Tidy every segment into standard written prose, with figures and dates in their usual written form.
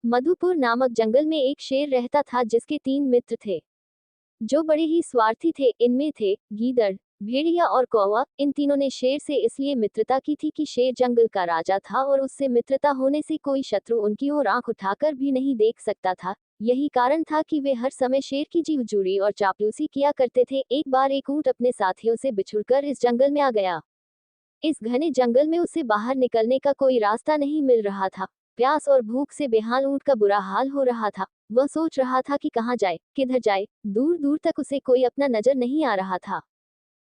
मधुपुर नामक जंगल में एक शेर रहता था जिसके 3 मित्र थे जो बड़े ही स्वार्थी थे। इनमें थे गीदड़, भेड़िया और कौवा। इन तीनों ने शेर से इसलिए मित्रता की थी कि शेर जंगल का राजा था और उससे मित्रता होने से कोई शत्रु उनकी ओर आंख उठाकर भी नहीं देख सकता था। यही कारण था कि वे हर समय शेर की जीवजुड़ी और चापलूसी किया करते थे। एक बार एक ऊंट अपने साथियों से बिछुड़कर इस जंगल में आ गया। इस घने जंगल में उसे बाहर निकलने का कोई रास्ता नहीं मिल रहा था। प्यास और भूख से बेहाल ऊंट का बुरा हाल हो रहा था। वह सोच रहा था कि कहाँ जाए, किधर जाए। दूर दूर तक उसे कोई अपना नजर नहीं आ रहा था।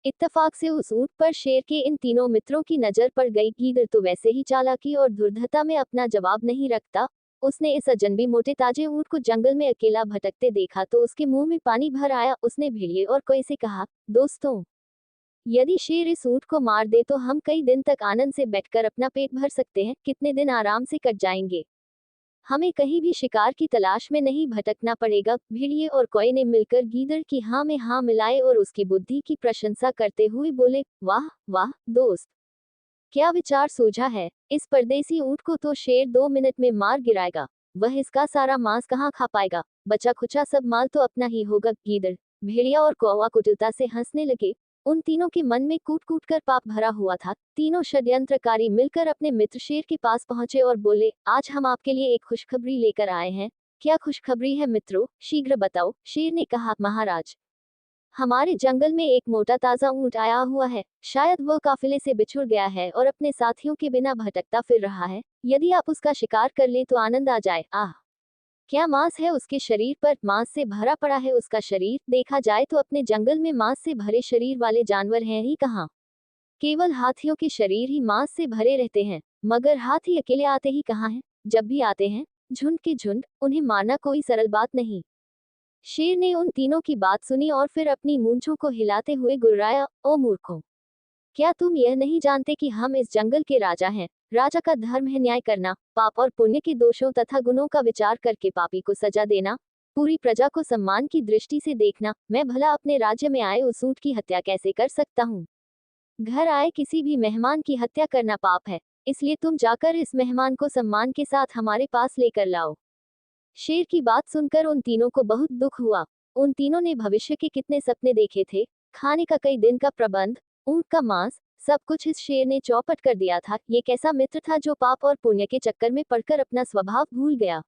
इत्तेफाक से उस ऊंट पर शेर के इन तीनों मित्रों की नजर पड़ गई। गीदड़ तो वैसे ही चालाकी और धुर्धता में अपना जवाब नहीं रखता। उसने इस अजनबी मोटे ताजे ऊंट को जंगल में अकेला भटकते देखा तो उसके मुंह में पानी भर आया। उसने भेड़िए और कौवे से कहा, दोस्तों, यदि शेर इस ऊंट को मार दे तो हम कई दिन तक आनंद से बैठकर अपना पेट भर सकते हैं। कितने दिन आराम से कट जाएंगे। हमें कहीं भी शिकार की तलाश में नहीं भटकना पड़ेगा। भेड़िए और कौवे ने मिलकर गीदड़ की हाँ में हाँ मिलाए और उसकी बुद्धि की प्रशंसा करते हुए बोले, वाह वाह दोस्त, क्या विचार सूझा है। इस परदेसी ऊंट को तो शेर 2 मिनट में मार गिराएगा। वह इसका सारा मांस कहाँ खा पाएगा। बचा खुचा सब माल तो अपना ही होगा। गीदड़, भेड़िया और कौवा कुटिलता से हंसने लगे। उन तीनों के मन में कूट कूट कर पाप भरा हुआ था। तीनों षड्यंत्रकारी मिलकर अपने मित्र शेर के पास पहुंचे और बोले, आज हम आपके लिए एक खुशखबरी लेकर आए हैं। क्या खुशखबरी है मित्रों, शीघ्र बताओ। शेर ने कहा, महाराज, हमारे जंगल में एक मोटा ताजा ऊंट आया हुआ है। शायद वह काफिले से बिछुड़ गया है और अपने साथियों के बिना भटकता फिर रहा है। यदि आप उसका शिकार कर ले तो आनंद आ जाए। आह, क्या मांस है उसके शरीर पर। मांस से भरा पड़ा है उसका शरीर। देखा जाए तो अपने जंगल में मांस से भरे शरीर वाले जानवर हैं ही कहाँ। केवल हाथियों के शरीर ही मांस से भरे रहते हैं। मगर हाथी अकेले आते ही कहाँ हैं। जब भी आते हैं झुंड के झुंड। उन्हें मारना कोई सरल बात नहीं। शेर ने उन तीनों की बात सुनी और फिर अपनी मूंछों को हिलाते हुए गुर्राया, ओ मूर्खों, क्या तुम यह नहीं जानते कि हम इस जंगल के राजा हैं। राजा का धर्म है न्याय करना, पाप और पुण्य के दोषों तथा गुणों का विचार करके पापी को सजा देना, पूरी प्रजा को सम्मान की दृष्टि से देखना। मैं भला अपने राज्य में आए उस ऊंट की हत्या कैसे कर सकता हूँ। घर आए किसी भी मेहमान की हत्या करना पाप है। इसलिए तुम जाकर इस मेहमान को सम्मान के साथ हमारे पास लेकर लाओ। शेर की बात सुनकर उन तीनों को बहुत दुख हुआ। उन तीनों ने भविष्य के कितने सपने देखे थे। खाने का कई दिन का प्रबंध, ऊंट का मांस, सब कुछ इस शेर ने चौपट कर दिया था। ये कैसा मित्र था जो पाप और पुण्य के चक्कर में पड़कर अपना स्वभाव भूल गया।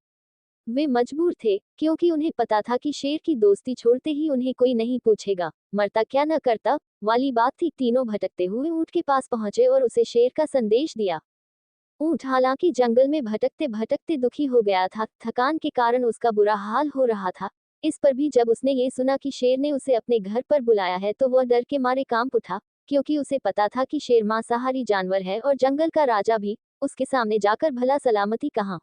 वे मजबूर थे क्योंकि उन्हें पता था कि शेर की दोस्ती छोड़ते ही उन्हें कोई नहीं पूछेगा, मरता क्या न करता वाली बात थी। तीनों भटकते हुए ऊंट के पास पहुंचे और उसे शेर का संदेश दिया। ऊंट हालांकि जंगल में भटकते भटकते दुखी हो गया था। थकान के कारण उसका बुरा हाल हो रहा था। इस पर भी जब उसने ये सुना कि शेर ने उसे अपने घर पर बुलाया है तो वह डर के मारे कांप उठा, क्योंकि उसे पता था कि शेर मांसाहारी जानवर है और जंगल का राजा भी। उसके सामने जाकर भला सलामती कहाँ।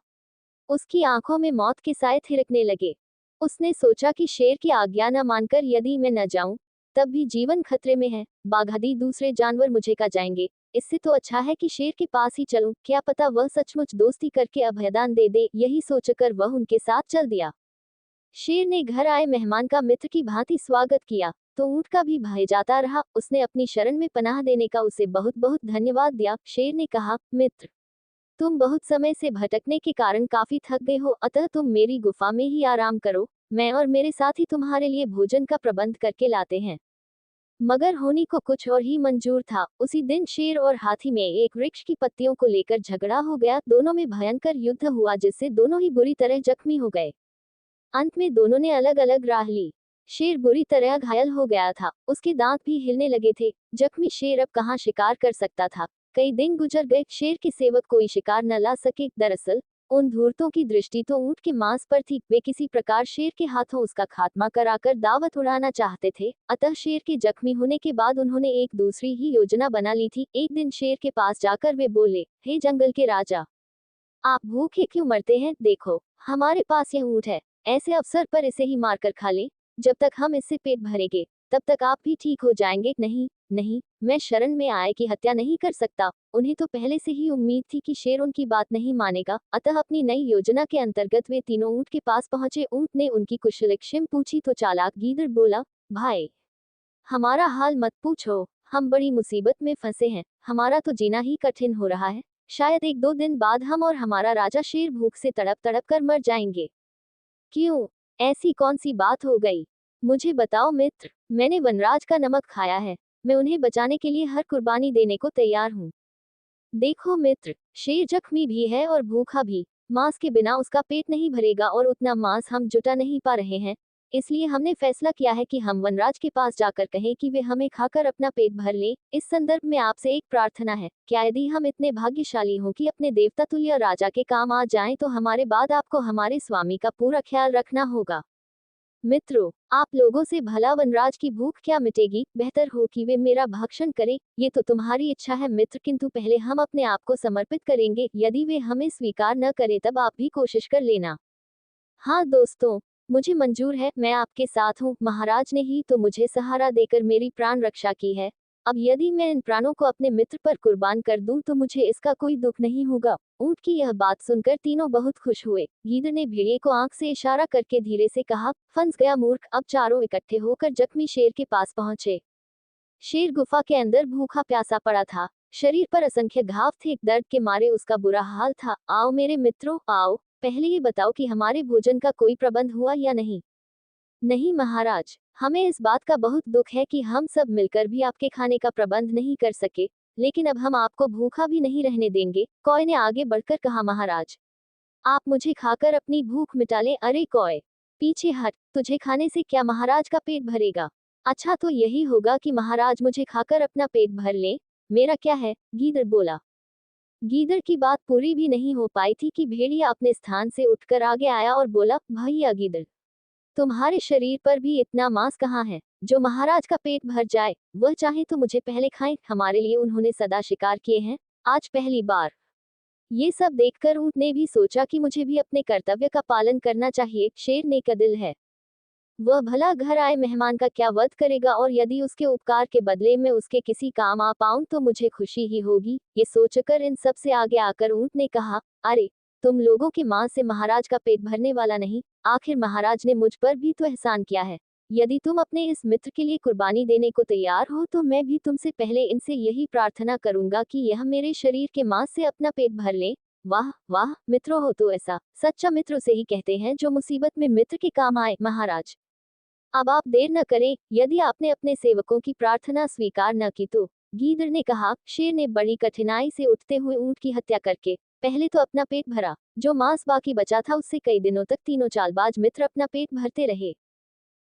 उसकी आंखों में मौत के साए थिरकने लगे। उसने सोचा कि शेर की आज्ञा न मानकर यदि मैं न जाऊं तब भी जीवन खतरे में है। बाघादी दूसरे जानवर मुझे खा जाएंगे। इससे तो अच्छा है कि शेर के पास ही चलूं। क्या पता वह सचमुच दोस्ती करके अभयदान दे दे। यही सोचकर वह उनके साथ चल दिया। शेर ने घर आए मेहमान का मित्र की भांति स्वागत किया तो ऊंट का भी भय जाता रहा। उसने अपनी शरण में पनाह देने का उसे बहुत बहुत धन्यवाद दिया। शेर ने कहा, मित्र, तुम बहुत समय से भटकने के कारण काफी थक गए हो, अतः तुम मेरी गुफा में ही आराम करो। मैं और मेरे साथी तुम्हारे लिए भोजन का प्रबंध करके लाते हैं। मगर होनी को कुछ और ही मंजूर था। उसी दिन शेर और हाथी में एक वृक्ष की पत्तियों को लेकर झगड़ा हो गया। दोनों में भयंकर युद्ध हुआ जिससे दोनों ही बुरी तरह जख्मी हो गए। अंत में दोनों ने अलग अलग राह ली। शेर बुरी तरह घायल हो गया था। उसके दांत भी हिलने लगे थे। जख्मी शेर अब कहाँ शिकार कर सकता था। कई दिन गुजर गए। शेर के सेवक कोई शिकार न ला सके। दरअसल उन धूर्तों की दृष्टि तो ऊंट के मांस पर थी। वे किसी प्रकार शेर के हाथों उसका खात्मा कराकर दावत उड़ाना चाहते थे। अतः शेर के जख्मी होने के बाद उन्होंने एक दूसरी ही योजना बना ली थी। एक दिन शेर के पास जाकर वे बोले, हे जंगल के राजा, आप भूखे क्यों मरते हैं। देखो, हमारे पास यह ऊंट है। ऐसे अवसर पर इसे ही मारकर खा लें। जब तक हम इससे पेट भरेंगे तब तक आप भी ठीक हो जाएंगे। नहीं नहीं, मैं शरण में आए की हत्या नहीं कर सकता। उन्हें तो पहले से ही उम्मीद थी कि शेर उनकी बात नहीं मानेगा। अतः अपनी नई योजना के अंतर्गत वे तीनों ऊंट के पास पहुंचे। ऊंट ने उनकी कुशलक्षेम पूछी तो चालाक गीदड़ बोला, भाई, हमारा हाल मत पूछो। हम बड़ी मुसीबत में फंसे हैं। हमारा तो जीना ही कठिन हो रहा है। शायद 1-2 दिन बाद हम और हमारा राजा शेर भूख से तड़प तड़प कर मर जाएंगे। क्यों? ऐसी कौन सी बात हो गई? मुझे बताओ मित्र, मैंने वनराज का नमक खाया है। मैं उन्हें बचाने के लिए हर कुर्बानी देने को तैयार हूँ। देखो मित्र, शेर जख्मी भी है और भूखा भी। मांस के बिना उसका पेट नहीं भरेगा और उतना मांस हम जुटा नहीं पा रहे हैं। इसलिए हमने फैसला किया है कि हम वनराज के पास जाकर कहें कि वे हमें खाकर अपना पेट भर लें। इस संदर्भ में आपसे एक प्रार्थना है, क्या यदि हम इतने भाग्यशाली हों कि अपने देवता तुल्य राजा के काम आ जाएं तो हमारे बाद आपको हमारे स्वामी का पूरा ख्याल रखना होगा। मित्रों, आप लोगों से भला वनराज की भूख क्या मिटेगी, बेहतर हो कि वे मेरा भक्षण करें। ये तो तुम्हारी इच्छा है मित्र, किंतु पहले हम अपने आप को समर्पित करेंगे। यदि वे हमें स्वीकार न करें तब आप भी कोशिश कर लेना। हाँ दोस्तों, मुझे मंजूर है, मैं आपके साथ हूँ। महाराज ने ही तो मुझे सहारा देकर मेरी प्राण रक्षा की है। अब यदि मैं इन प्राणों को अपने मित्र पर कुर्बान कर दूं तो मुझे इसका कोई दुख नहीं होगा। ऊंट की यह बात सुनकर तीनों बहुत खुश हुए। गीदड़ ने भेड़िए को आंख से इशारा करके धीरे से कहा, फंस गया मूर्ख। अब चारों इकट्ठे होकर जख्मी शेर के पास पहुंचे। शेर गुफा के अंदर भूखा प्यासा पड़ा था। शरीर पर असंख्य घाव थे, दर्द के मारे उसका बुरा हाल था। आओ मेरे मित्रों, आओ, पहले ये बताओ कि हमारे भोजन का कोई प्रबंध हुआ या नहीं। नहीं महाराज, हमें इस बात का बहुत दुख है कि हम सब मिलकर भी आपके खाने का प्रबंध नहीं कर सके, लेकिन अब हम आपको भूखा भी नहीं रहने देंगे। कौए ने आगे बढ़कर कहा, महाराज, आप मुझे खाकर अपनी भूख मिटा लें। अरे कौए, पीछे हट, तुझे खाने से क्या महाराज का पेट भरेगा? अच्छा तो यही होगा कि महाराज मुझे खाकर अपना पेट भर लें, मेरा क्या है? गीदड़ बोला। गीदड़ की बात पूरी भी नहीं हो पाई थी कि भेड़िया अपने स्थान से उठकर आगे आया और बोला, भैया गीदड़, तुम्हारे शरीर पर भी इतना मांस कहाँ है जो महाराज का पेट भर जाए? वह चाहे तो मुझे पहले खाएं, हमारे लिए उन्होंने सदा शिकार किए हैं, आज पहली बार। ये सब देखकर ऊंट ने भी सोचा कि मुझे भी अपने कर्तव्य का पालन करना चाहिए। शेर ने का दिल है, वह भला घर आए मेहमान का क्या वध करेगा, और यदि उसके उपकार के बदले में उसके किसी काम आ पाऊं तो मुझे खुशी ही होगी। ये सोचकर इन सब से आगे आकर ऊंट ने कहा, अरे, तुम लोगों के मांस से महाराज का पेट भरने वाला नहीं। आखिर महाराज ने मुझ पर भी तो एहसान किया है। यदि तुम अपने इस मित्र के लिए कुर्बानी देने को तैयार हो तो मैं भी तुमसे पहले इनसे यही प्रार्थना करूंगा कि यह मेरे शरीर के मांस से अपना पेट भर ले। वाह वाह, मित्रों हो तो ऐसा। सच्चा मित्र उसे ही कहते हैं जो मुसीबत में मित्र के काम आए। महाराज, अब आप देर न करें, यदि आपने अपने सेवकों की प्रार्थना स्वीकार न की तो। गीदड़ ने कहा। शेर ने बड़ी कठिनाई से उठते हुए ऊंट की हत्या करके पहले तो अपना पेट भरा। जो मांस बाकी बचा था उससे कई दिनों तक तीनों चालबाज मित्र अपना पेट भरते रहे।